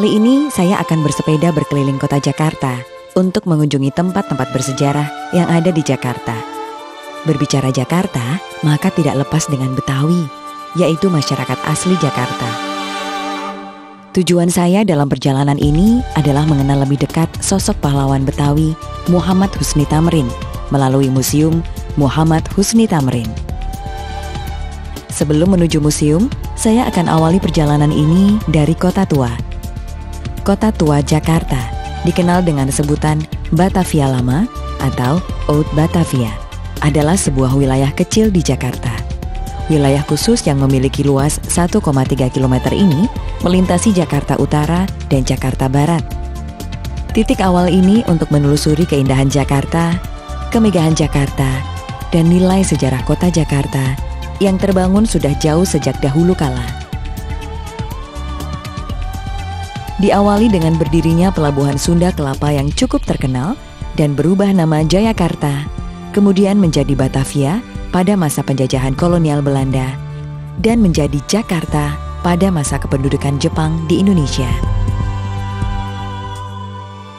Kali ini saya akan bersepeda berkeliling kota Jakarta untuk mengunjungi tempat-tempat bersejarah yang ada di Jakarta. Berbicara Jakarta, maka tidak lepas dengan Betawi, yaitu masyarakat asli Jakarta. Tujuan saya dalam perjalanan ini adalah mengenal lebih dekat sosok pahlawan Betawi Muhammad Husni Tamrin melalui Museum Muhammad Husni Tamrin. Sebelum menuju museum, saya akan awali perjalanan ini dari Kota Tua. Kota Tua Jakarta dikenal dengan sebutan Batavia Lama atau Oud Batavia, adalah sebuah wilayah kecil di Jakarta. Wilayah khusus yang memiliki luas 1,3 km ini melintasi Jakarta Utara dan Jakarta Barat. Titik awal ini untuk menelusuri keindahan Jakarta, kemegahan Jakarta, dan nilai sejarah kota Jakarta yang terbangun sudah jauh sejak dahulu kala. Diawali dengan berdirinya pelabuhan Sunda Kelapa yang cukup terkenal dan berubah nama Jayakarta, kemudian menjadi Batavia pada masa penjajahan kolonial Belanda, dan menjadi Jakarta pada masa kependudukan Jepang di Indonesia.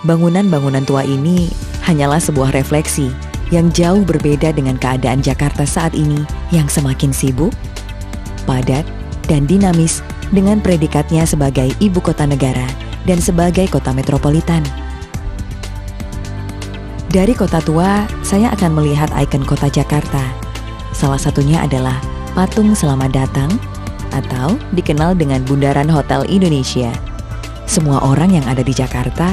Bangunan-bangunan tua ini hanyalah sebuah refleksi yang jauh berbeda dengan keadaan Jakarta saat ini yang semakin sibuk, padat, dan dinamis dengan predikatnya sebagai ibu kota negara dan sebagai kota metropolitan. Dari Kota Tua, saya akan melihat ikon kota Jakarta. Salah satunya adalah Patung Selamat Datang atau dikenal dengan Bundaran Hotel Indonesia. Semua orang yang ada di Jakarta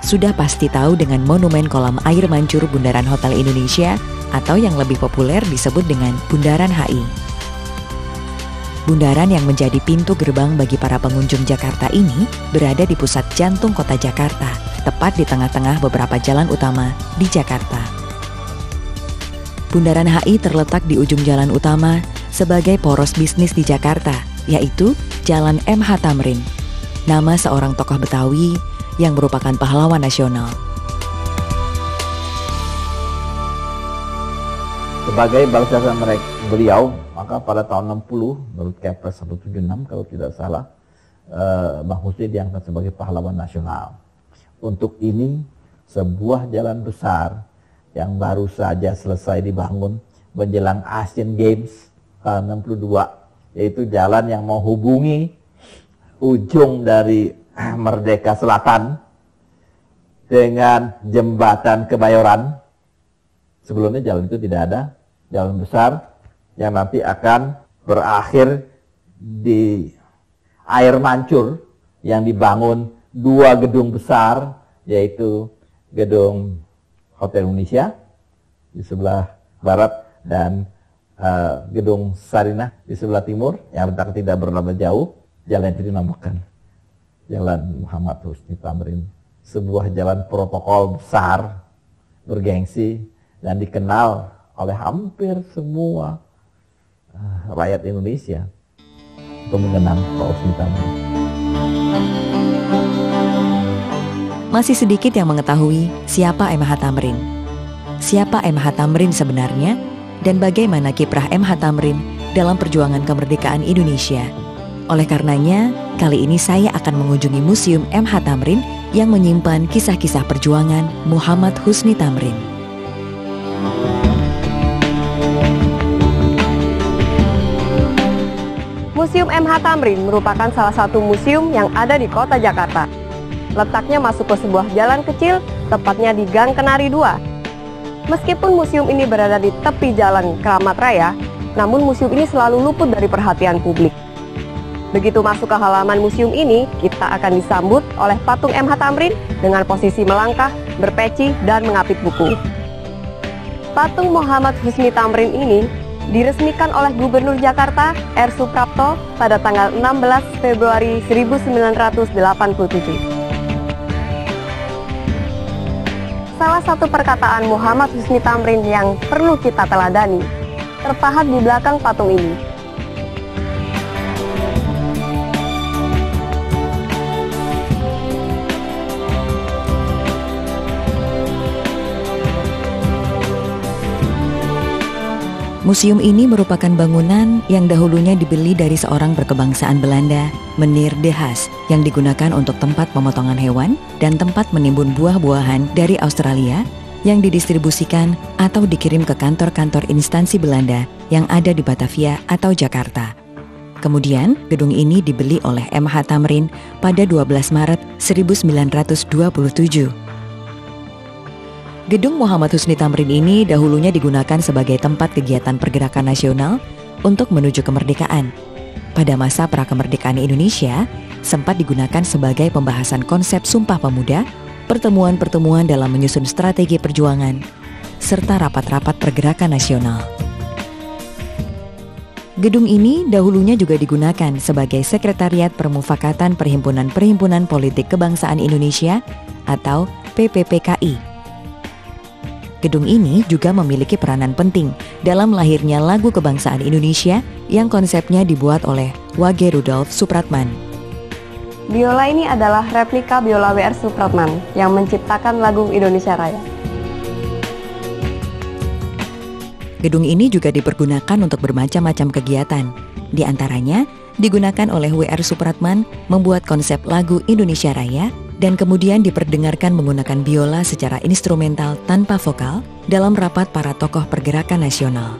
sudah pasti tahu dengan monumen kolam air mancur Bundaran Hotel Indonesia atau yang lebih populer disebut dengan Bundaran HI. Bundaran yang menjadi pintu gerbang bagi para pengunjung Jakarta ini berada di pusat jantung kota Jakarta, tepat di tengah-tengah beberapa jalan utama di Jakarta. Bundaran HI terletak di ujung jalan utama sebagai poros bisnis di Jakarta, yaitu Jalan MH Tamrin, nama seorang tokoh Betawi yang merupakan pahlawan nasional. Sebagai balas jasa beliau, maka pada tahun 60, menurut Kepres 176 kalau tidak salah, Bang Husni diangkat sebagai pahlawan nasional. Untuk ini, sebuah jalan besar yang baru saja selesai dibangun menjelang Asian Games tahun 62, yaitu jalan yang menghubungi ujung dari Merdeka Selatan dengan jembatan Kebayoran. Sebelumnya jalan itu tidak ada, jalan besar yang nanti akan berakhir di air mancur yang dibangun dua gedung besar, yaitu gedung Hotel Indonesia di sebelah barat dan gedung Sarinah di sebelah timur yang letak tidak berapa jauh. Jalan itu dinamakan Jalan Muhammad Husni Tamrin, sebuah jalan protokol besar, bergengsi, dan dikenal oleh hampir semua rakyat Indonesia untuk mengenang Pak Husni Tamrin. Masih sedikit yang mengetahui siapa MH Tamrin. Siapa MH Tamrin sebenarnya dan bagaimana kiprah MH Tamrin dalam perjuangan kemerdekaan Indonesia. Oleh karenanya, kali ini saya akan mengunjungi Museum MH Tamrin yang menyimpan kisah-kisah perjuangan Muhammad Husni Tamrin. Museum MH Tamrin merupakan salah satu museum yang ada di kota Jakarta. Letaknya masuk ke sebuah jalan kecil, tepatnya di Gang Kenari 2. Meskipun museum ini berada di tepi jalan Keramat Raya, namun museum ini selalu luput dari perhatian publik. Begitu masuk ke halaman museum ini, kita akan disambut oleh patung MH Tamrin dengan posisi melangkah, berpeci, dan mengapit buku. Patung Muhammad Husni Tamrin ini diresmikan oleh Gubernur Jakarta R. Suprapto pada tanggal 16 Februari 1987. Salah satu perkataan Muhammad Husni Tamrin yang perlu kita teladani terpahat di belakang patung ini. Museum ini merupakan bangunan yang dahulunya dibeli dari seorang berkebangsaan Belanda, Meneer de Haas, yang digunakan untuk tempat pemotongan hewan dan tempat menimbun buah-buahan dari Australia yang didistribusikan atau dikirim ke kantor-kantor instansi Belanda yang ada di Batavia atau Jakarta. Kemudian, gedung ini dibeli oleh M.H. Thamrin pada 12 Maret 1927. Gedung Muhammad Husni Thamrin ini dahulunya digunakan sebagai tempat kegiatan pergerakan nasional untuk menuju kemerdekaan. Pada masa pra-kemerdekaan Indonesia, sempat digunakan sebagai pembahasan konsep Sumpah Pemuda, pertemuan-pertemuan dalam menyusun strategi perjuangan, serta rapat-rapat pergerakan nasional. Gedung ini dahulunya juga digunakan sebagai Sekretariat Permufakatan Perhimpunan-Perhimpunan Politik Kebangsaan Indonesia atau PPPKI. Gedung ini juga memiliki peranan penting dalam lahirnya lagu kebangsaan Indonesia yang konsepnya dibuat oleh Wage Rudolf Supratman. Biola ini adalah replika biola W.R. Supratman yang menciptakan lagu Indonesia Raya. Gedung ini juga dipergunakan untuk bermacam-macam kegiatan. Di antaranya, digunakan oleh W.R. Supratman membuat konsep lagu Indonesia Raya dan kemudian diperdengarkan menggunakan biola secara instrumental tanpa vokal dalam rapat para tokoh pergerakan nasional.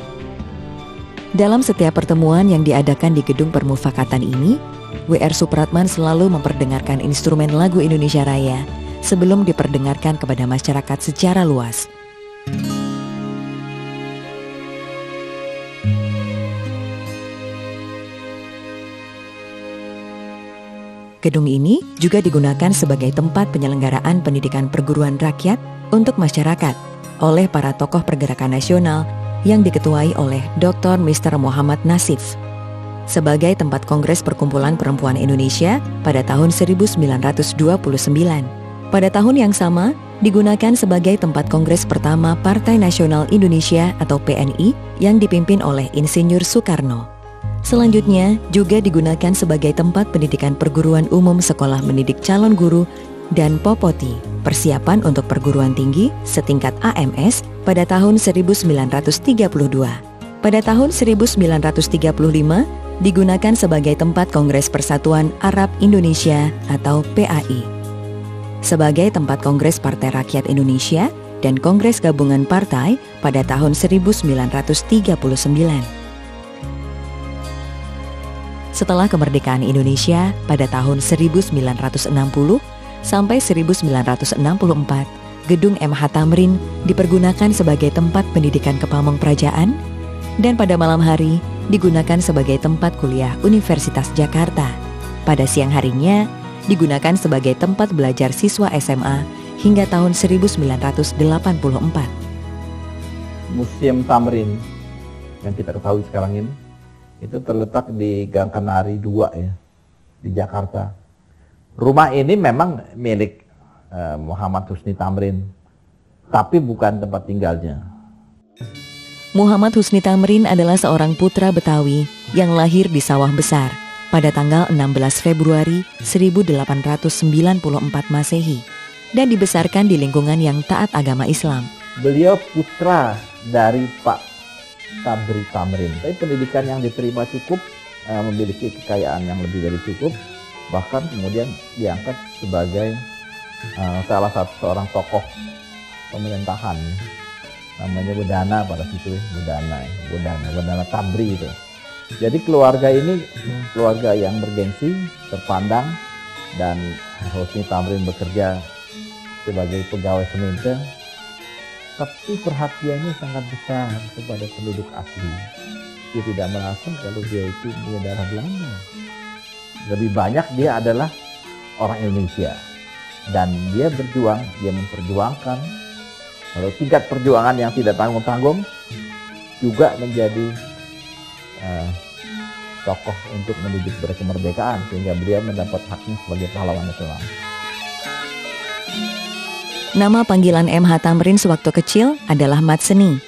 Dalam setiap pertemuan yang diadakan di Gedung Permufakatan ini, W.R. Supratman selalu memperdengarkan instrumen lagu Indonesia Raya sebelum diperdengarkan kepada masyarakat secara luas. Gedung ini juga digunakan sebagai tempat penyelenggaraan pendidikan perguruan rakyat untuk masyarakat oleh para tokoh pergerakan nasional yang diketuai oleh Dr. Mr. Muhammad Nasif. Sebagai tempat Kongres Perkumpulan Perempuan Indonesia pada tahun 1929. Pada tahun yang sama, digunakan sebagai tempat Kongres pertama Partai Nasional Indonesia atau PNI yang dipimpin oleh Insinyur Soekarno. Selanjutnya juga digunakan sebagai tempat pendidikan perguruan umum sekolah mendidik calon guru dan Popoti, persiapan untuk perguruan tinggi setingkat AMS pada tahun 1932. Pada tahun 1935 digunakan sebagai tempat Kongres Persatuan Arab Indonesia atau PAI. Sebagai tempat Kongres Partai Rakyat Indonesia dan Kongres Gabungan Partai pada tahun 1939. Setelah kemerdekaan Indonesia pada tahun 1960 sampai 1964, Gedung M.H. Thamrin dipergunakan sebagai tempat pendidikan Kepamongprajaan dan pada malam hari digunakan sebagai tempat kuliah Universitas Jakarta. Pada siang harinya digunakan sebagai tempat belajar siswa SMA hingga tahun 1984. Museum Thamrin yang kita ketahui sekarang ini itu terletak di Gang Kenari 2 ya, di Jakarta. Rumah ini memang milik Muhammad Husni Thamrin, tapi bukan tempat tinggalnya. Muhammad Husni Thamrin adalah seorang putra Betawi yang lahir di Sawah Besar pada tanggal 16 Februari 1894 Masehi dan dibesarkan di lingkungan yang taat agama Islam. Beliau putra dari Pak Sabri Thamrin. Tapi pendidikan yang diterima cukup, memiliki kekayaan yang lebih dari cukup, bahkan kemudian diangkat sebagai salah satu seorang tokoh pemerintahan, namanya Budana pada situ, Budana Tabri itu. Jadi keluarga ini keluarga yang bergengsi, terpandang, dan Husni Thamrin bekerja sebagai pegawai semente. Tapi perhatiannya sangat besar kepada penduduk asli. Dia tidak merasa kalau dia itu punya darah Belanda. Lebih banyak dia adalah orang Indonesia. Dan dia berjuang, dia memperjuangkan. Kalau tingkat perjuangan yang tidak tanggung-tanggung, juga menjadi tokoh untuk menuju kepada kemerdekaan. Sehingga beliau mendapat haknya sebagai pahlawan nasional. Nama panggilan M.H. Thamrin sewaktu kecil adalah Mat Seni.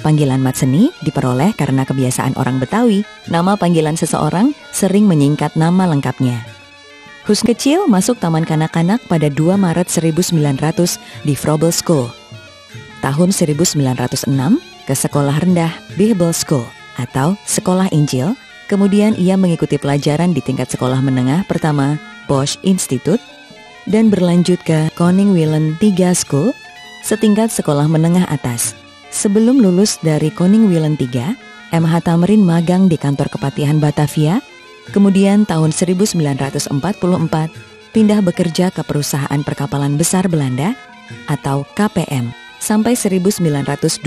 Panggilan Mat Seni diperoleh karena kebiasaan orang Betawi. Nama panggilan seseorang sering menyingkat nama lengkapnya. Husni kecil masuk taman kanak-kanak pada 2 Maret 1900 di Froebel School. Tahun 1906, ke sekolah rendah Bible School atau Sekolah Injil. Kemudian ia mengikuti pelajaran di tingkat sekolah menengah pertama Bosch Institute dan berlanjut ke Koning Willen III School, setingkat sekolah menengah atas. Sebelum lulus dari Koning Willen III, MH Thamrin magang di kantor Kepatihan Batavia. Kemudian tahun 1944 pindah bekerja ke Perusahaan Perkapalan Besar Belanda atau KPM sampai 1924.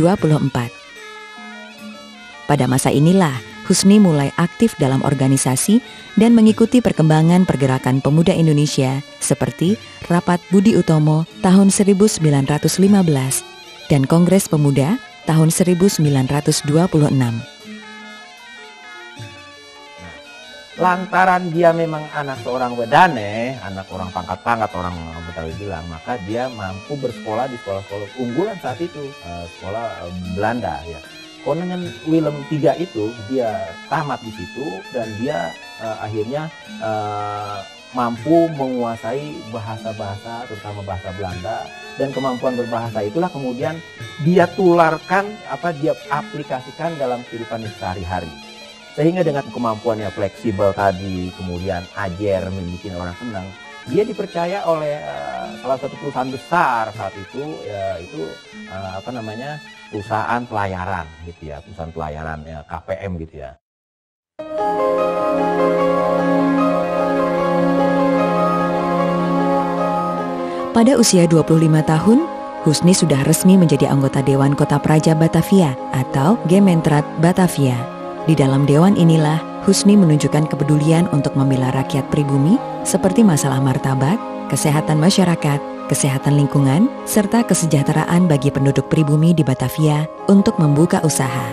Pada masa inilah Husni mulai aktif dalam organisasi dan mengikuti perkembangan pergerakan pemuda Indonesia seperti Rapat Budi Utomo tahun 1915 dan Kongres Pemuda tahun 1926. Lantaran dia memang anak seorang wedane, anak orang pangkat-pangkat, orang Betawi bilang, maka dia mampu bersekolah di sekolah-sekolah unggulan saat itu, sekolah Belanda ya. Koning Willen III itu dia tamat di situ dan dia akhirnya mampu menguasai bahasa-bahasa, terutama bahasa Belanda, dan kemampuan berbahasa itulah kemudian dia tularkan, dia aplikasikan dalam kehidupan sehari-hari. Sehingga dengan kemampuannya fleksibel tadi, kemudian ajer, membuat orang senang, dia dipercaya oleh salah satu perusahaan besar saat itu, yaitu perusahaan pelayaran gitu ya, perusahaan pelayaran ya, KPM gitu ya. Pada usia 25 tahun, Husni sudah resmi menjadi anggota Dewan Kota Praja Batavia atau Gemeenteraad Batavia. Di dalam dewan inilah Husni menunjukkan kepedulian untuk membela rakyat pribumi seperti masalah martabat, kesehatan masyarakat, kesehatan lingkungan, serta kesejahteraan bagi penduduk pribumi di Batavia untuk membuka usaha.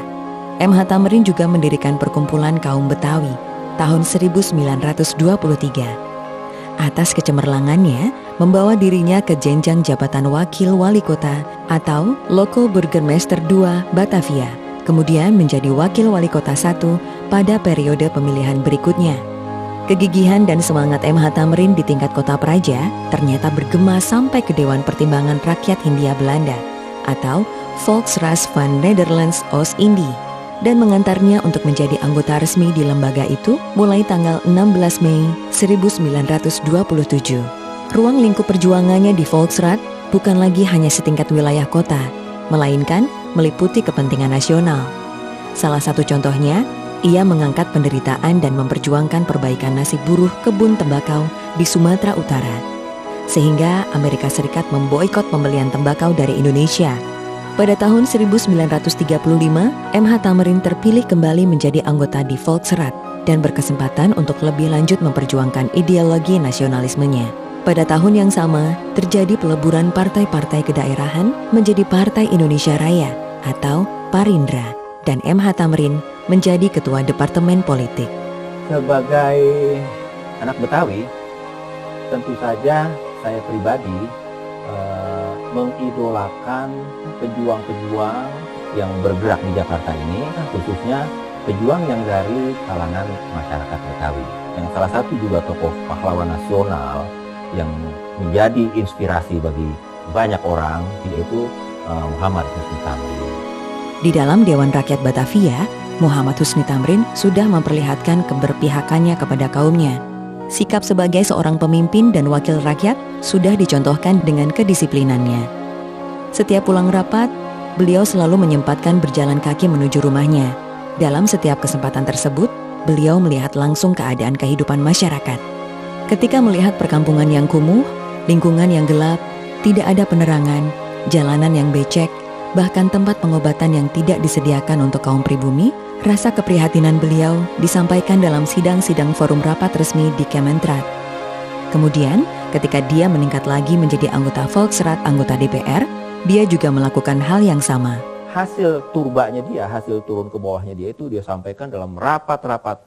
MH Thamrin juga mendirikan Perkumpulan Kaum Betawi tahun 1923. Atas kecemerlangannya, membawa dirinya ke jenjang jabatan Wakil Wali Kota atau Local Burgemeester II Batavia, kemudian menjadi Wakil Wali Kota I pada periode pemilihan berikutnya. Kegigihan dan semangat MH Thamrin di tingkat kota Praja ternyata bergema sampai ke Dewan Pertimbangan Rakyat Hindia Belanda atau Volksraad van Nederlands Oost-Indie dan mengantarnya untuk menjadi anggota resmi di lembaga itu mulai tanggal 16 Mei 1927. Ruang lingkup perjuangannya di Volksraad bukan lagi hanya setingkat wilayah kota, melainkan meliputi kepentingan nasional. Salah satu contohnya, ia mengangkat penderitaan dan memperjuangkan perbaikan nasib buruh kebun tembakau di Sumatera Utara. Sehingga Amerika Serikat memboikot pembelian tembakau dari Indonesia. Pada tahun 1935, MH Thamrin terpilih kembali menjadi anggota di Volksraad dan berkesempatan untuk lebih lanjut memperjuangkan ideologi nasionalismenya. Pada tahun yang sama, terjadi peleburan partai-partai kedaerahan menjadi Partai Indonesia Raya atau Parindra, dan MH Thamrin menjadi Ketua Departemen Politik. Sebagai anak Betawi, tentu saja saya pribadi mengidolakan pejuang-pejuang yang bergerak di Jakarta ini, khususnya pejuang yang dari kalangan masyarakat Betawi. Yang salah satu juga tokoh pahlawan nasional yang menjadi inspirasi bagi banyak orang, yaitu Muhammad Husni Thamrin. Di dalam Dewan Rakyat Batavia, Muhammad Husni Thamrin sudah memperlihatkan keberpihakannya kepada kaumnya. Sikap sebagai seorang pemimpin dan wakil rakyat sudah dicontohkan dengan kedisiplinannya. Setiap pulang rapat, beliau selalu menyempatkan berjalan kaki menuju rumahnya. Dalam setiap kesempatan tersebut, beliau melihat langsung keadaan kehidupan masyarakat. Ketika melihat perkampungan yang kumuh, lingkungan yang gelap, tidak ada penerangan, jalanan yang becek, bahkan tempat pengobatan yang tidak disediakan untuk kaum pribumi, rasa keprihatinan beliau disampaikan dalam sidang-sidang forum rapat resmi di Gemeenteraad. Kemudian, ketika dia meningkat lagi menjadi anggota Volksraad, anggota DPR, dia juga melakukan hal yang sama. Hasil turbanya dia, hasil turun ke bawahnya dia itu dia sampaikan dalam rapat-rapat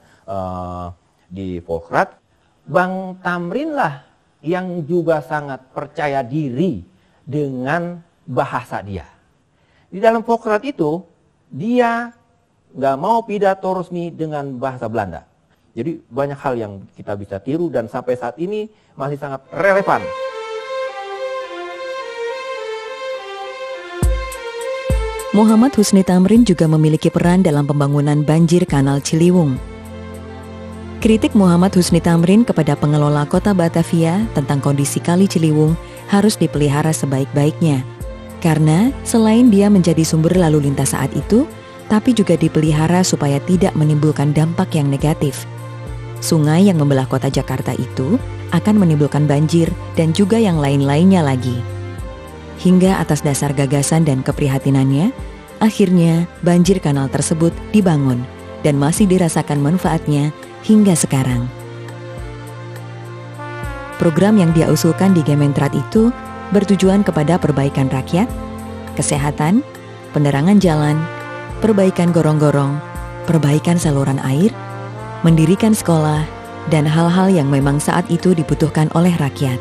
di Volksraad. Bang Thamrin lah yang juga sangat percaya diri dengan bahasa dia. Di dalam Volksraad itu, dia nggak mau pidato resmi dengan bahasa Belanda. Jadi banyak hal yang kita bisa tiru dan sampai saat ini masih sangat relevan. Muhammad Husni Tamrin juga memiliki peran dalam pembangunan banjir Kanal Ciliwung. Kritik Muhammad Husni Tamrin kepada pengelola kota Batavia tentang kondisi Kali Ciliwung harus dipelihara sebaik-baiknya. Karena selain dia menjadi sumber lalu lintas saat itu, tapi juga dipelihara supaya tidak menimbulkan dampak yang negatif. Sungai yang membelah kota Jakarta itu akan menimbulkan banjir dan juga yang lain-lainnya lagi. Hingga atas dasar gagasan dan keprihatinannya, akhirnya banjir kanal tersebut dibangun dan masih dirasakan manfaatnya hingga sekarang. Program yang dia usulkan di Gementrad itu bertujuan kepada perbaikan rakyat, kesehatan, penerangan jalan, perbaikan gorong-gorong, perbaikan saluran air, mendirikan sekolah, dan hal-hal yang memang saat itu dibutuhkan oleh rakyat.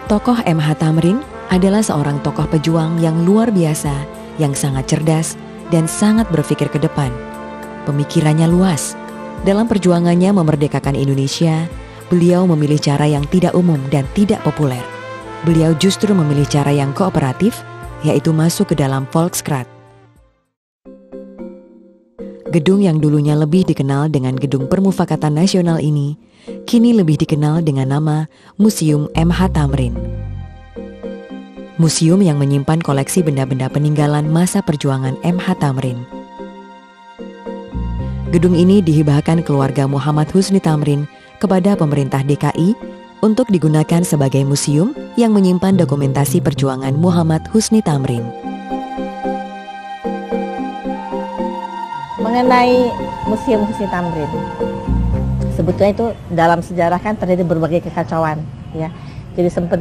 Tokoh M.H. Tamrin adalah seorang tokoh pejuang yang luar biasa, yang sangat cerdas dan sangat berpikir ke depan. Pemikirannya luas. Dalam perjuangannya memerdekakan Indonesia, beliau memilih cara yang tidak umum dan tidak populer. Beliau justru memilih cara yang kooperatif, yaitu masuk ke dalam Volkskrant. Gedung yang dulunya lebih dikenal dengan Gedung Permufakatan Nasional ini, kini lebih dikenal dengan nama Museum M.H. Tamrin. Museum yang menyimpan koleksi benda-benda peninggalan masa perjuangan M.H. Tamrin. Gedung ini dihibahkan keluarga Muhammad Husni Tamrin kepada pemerintah DKI untuk digunakan sebagai museum yang menyimpan dokumentasi perjuangan Muhammad Husni Tamrin. Mengenai Museum Husni Tamrin, sebetulnya itu dalam sejarah kan terjadi berbagai kekacauan, ya. Jadi sempat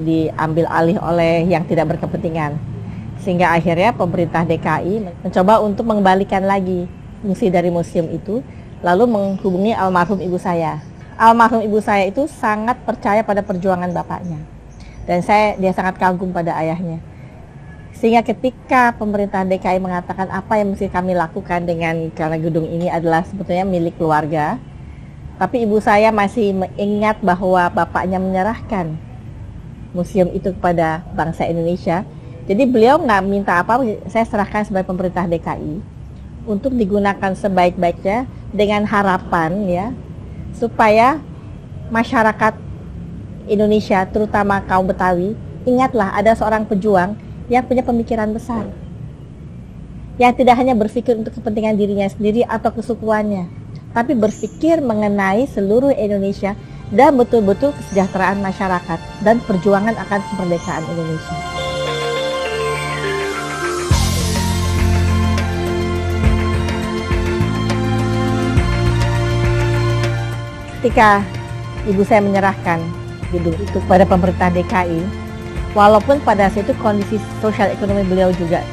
diambil alih oleh yang tidak berkepentingan, sehingga akhirnya pemerintah DKI mencoba untuk mengembalikan lagi fungsi dari museum itu, lalu menghubungi almarhum ibu saya. Almarhum ibu saya itu sangat percaya pada perjuangan bapaknya, dan dia sangat kagum pada ayahnya. Sehingga ketika pemerintah DKI mengatakan apa yang mesti kami lakukan karena gedung ini adalah sebetulnya milik keluarga, tapi ibu saya masih mengingat bahwa bapaknya menyerahkan museum itu kepada bangsa Indonesia. Jadi beliau nggak minta apa, saya serahkan sebagai pemerintah DKI untuk digunakan sebaik-baiknya dengan harapan, ya, supaya masyarakat Indonesia, terutama kaum Betawi, ingatlah ada seorang pejuang yang punya pemikiran besar, yang tidak hanya berpikir untuk kepentingan dirinya sendiri atau kesukuannya, tapi berpikir mengenai seluruh Indonesia dan betul-betul kesejahteraan masyarakat dan perjuangan akan kemerdekaan Indonesia. Ketika ibu saya menyerahkan gedung itu kepada pemerintah DKI, walaupun pada saat itu kondisi sosial ekonomi beliau juga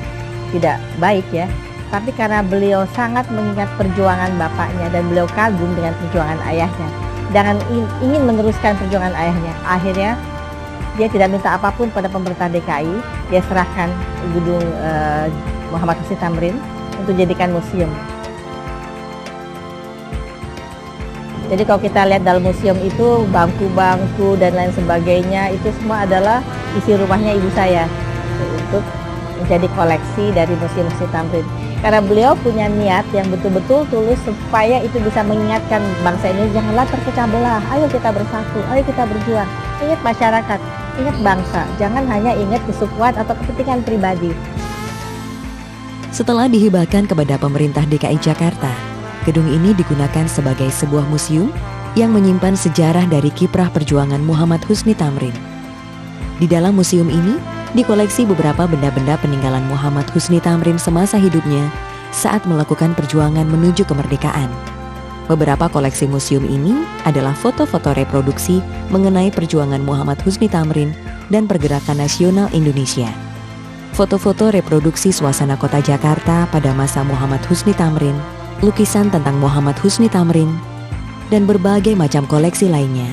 tidak baik, ya, tapi karena beliau sangat mengingat perjuangan bapaknya dan beliau kagum dengan perjuangan ayahnya, dan ingin meneruskan perjuangan ayahnya, akhirnya dia tidak minta apapun pada pemerintah DKI, dia serahkan gedung Muhammad Husni Tamrin untuk dijadikan museum. Jadi kalau kita lihat dalam museum itu, bangku-bangku dan lain sebagainya, itu semua adalah isi rumahnya ibu saya untuk menjadi koleksi dari Museum Husni Tamrin. Karena beliau punya niat yang betul-betul tulus supaya itu bisa mengingatkan bangsa ini, janganlah terpecah belah, ayo kita bersatu, ayo kita berjuang. Ingat masyarakat, ingat bangsa, jangan hanya ingat kesukuan atau kepentingan pribadi. Setelah dihibahkan kepada pemerintah DKI Jakarta, gedung ini digunakan sebagai sebuah museum yang menyimpan sejarah dari kiprah perjuangan Muhammad Husni Tamrin. Di dalam museum ini, dikoleksi beberapa benda-benda peninggalan Muhammad Husni Tamrin semasa hidupnya saat melakukan perjuangan menuju kemerdekaan. Beberapa koleksi museum ini adalah foto-foto reproduksi mengenai perjuangan Muhammad Husni Tamrin dan pergerakan nasional Indonesia. Foto-foto reproduksi suasana kota Jakarta pada masa Muhammad Husni Tamrin, lukisan tentang Muhammad Husni Tamrin, dan berbagai macam koleksi lainnya.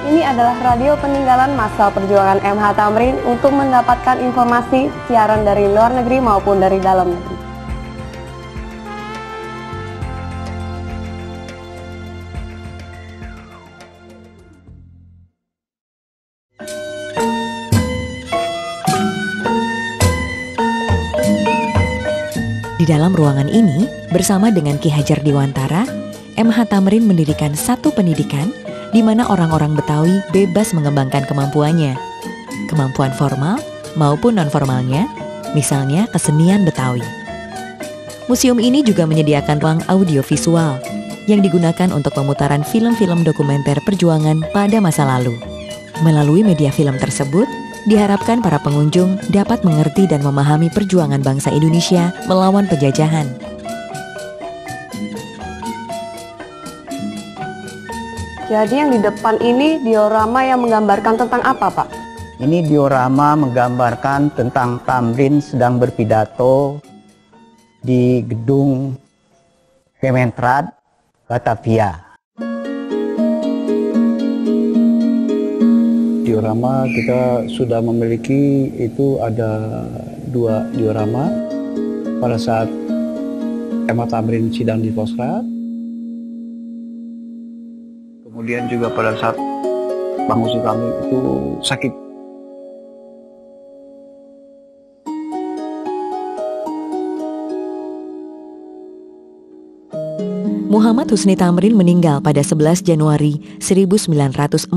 Ini adalah radio peninggalan masa perjuangan M.H. Tamrin untuk mendapatkan informasi siaran dari luar negeri maupun dari dalam negeri. Di dalam ruangan ini, bersama dengan Ki Hajar Dewantara, MH Thamrin mendirikan satu pendidikan di mana orang-orang Betawi bebas mengembangkan kemampuannya. Kemampuan formal maupun non-formalnya, misalnya kesenian Betawi. Museum ini juga menyediakan ruang audiovisual yang digunakan untuk pemutaran film-film dokumenter perjuangan pada masa lalu. Melalui media film tersebut, diharapkan para pengunjung dapat mengerti dan memahami perjuangan bangsa Indonesia melawan penjajahan. Jadi yang di depan ini diorama yang menggambarkan tentang apa, Pak? Ini diorama menggambarkan tentang Thamrin sedang berpidato di gedung Kementerian Batavia. Diorama kita sudah memiliki itu ada 2 diorama pada saat MH Thamrin sidang di Poskrat. Kemudian juga pada saat Bang Husin Thamrin itu sakit. Muhammad Husni Thamrin meninggal pada 11 Januari 1941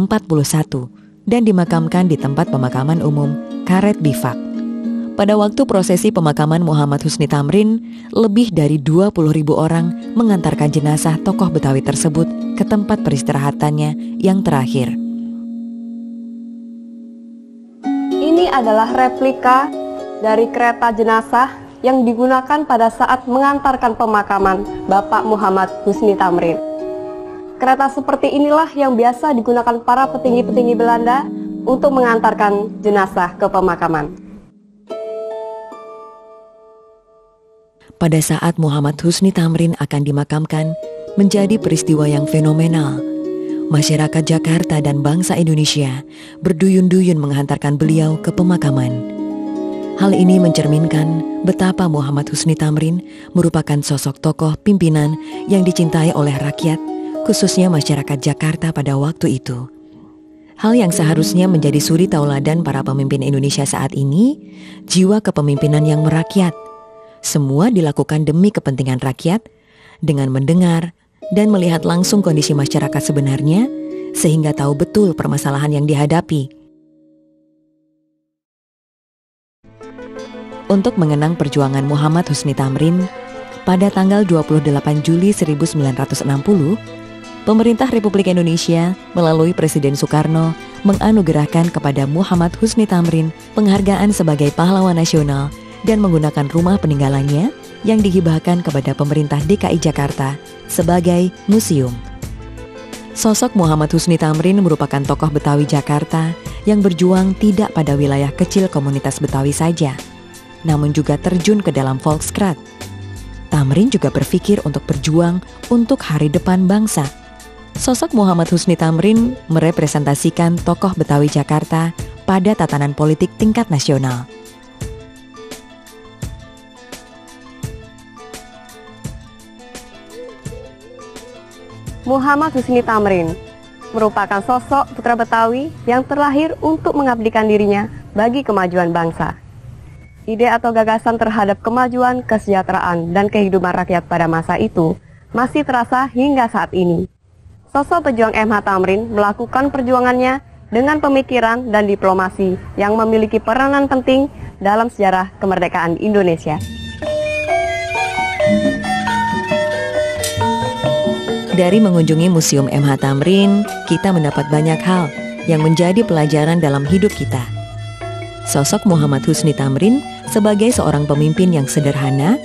dan dimakamkan di tempat pemakaman umum Karet Bifak. Pada waktu prosesi pemakaman Muhammad Husni Thamrin, lebih dari 20.000 orang mengantarkan jenazah tokoh Betawi tersebut ke tempat peristirahatannya yang terakhir. Ini adalah replika dari kereta jenazah yang digunakan pada saat mengantarkan pemakaman Bapak Muhammad Husni Thamrin. Kereta seperti inilah yang biasa digunakan para petinggi-petinggi Belanda untuk mengantarkan jenazah ke pemakaman. Pada saat Muhammad Husni Thamrin akan dimakamkan, menjadi peristiwa yang fenomenal. Masyarakat Jakarta dan bangsa Indonesia berduyun-duyun menghantarkan beliau ke pemakaman. Hal ini mencerminkan betapa Muhammad Husni Thamrin merupakan sosok tokoh pimpinan yang dicintai oleh rakyat, khususnya masyarakat Jakarta pada waktu itu. Hal yang seharusnya menjadi suri tauladan para pemimpin Indonesia saat ini, jiwa kepemimpinan yang merakyat. Semua dilakukan demi kepentingan rakyat, dengan mendengar dan melihat langsung kondisi masyarakat sebenarnya, sehingga tahu betul permasalahan yang dihadapi. Untuk mengenang perjuangan Muhammad Husni Thamrin, pada tanggal 28 Juli 1960, pemerintah Republik Indonesia melalui Presiden Soekarno menganugerahkan kepada Muhammad Husni Thamrin penghargaan sebagai pahlawan nasional dan menggunakan rumah peninggalannya yang dihibahkan kepada pemerintah DKI Jakarta sebagai museum. Sosok Muhammad Husni Thamrin merupakan tokoh Betawi Jakarta yang berjuang tidak pada wilayah kecil komunitas Betawi saja, namun juga terjun ke dalam Volkskrad. Thamrin juga berpikir untuk berjuang untuk hari depan bangsa. Sosok Muhammad Husni Thamrin merepresentasikan tokoh Betawi Jakarta pada tatanan politik tingkat nasional. Muhammad Husni Thamrin merupakan sosok putra Betawi yang terlahir untuk mengabdikan dirinya bagi kemajuan bangsa. Ide atau gagasan terhadap kemajuan, kesejahteraan, dan kehidupan rakyat pada masa itu masih terasa hingga saat ini. Sosok pejuang MH Thamrin melakukan perjuangannya dengan pemikiran dan diplomasi yang memiliki peranan penting dalam sejarah kemerdekaan Indonesia. Dari mengunjungi Museum MH Thamrin, kita mendapat banyak hal yang menjadi pelajaran dalam hidup kita. Sosok Muhammad Husni Thamrin sebagai seorang pemimpin yang sederhana,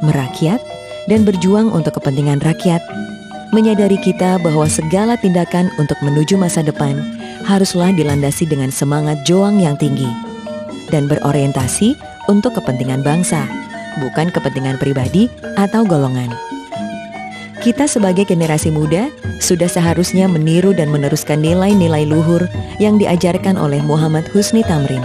merakyat, dan berjuang untuk kepentingan rakyat, menyadari kita bahwa segala tindakan untuk menuju masa depan haruslah dilandasi dengan semangat juang yang tinggi dan berorientasi untuk kepentingan bangsa, bukan kepentingan pribadi atau golongan. Kita sebagai generasi muda sudah seharusnya meniru dan meneruskan nilai-nilai luhur yang diajarkan oleh Muhammad Husni Thamrin.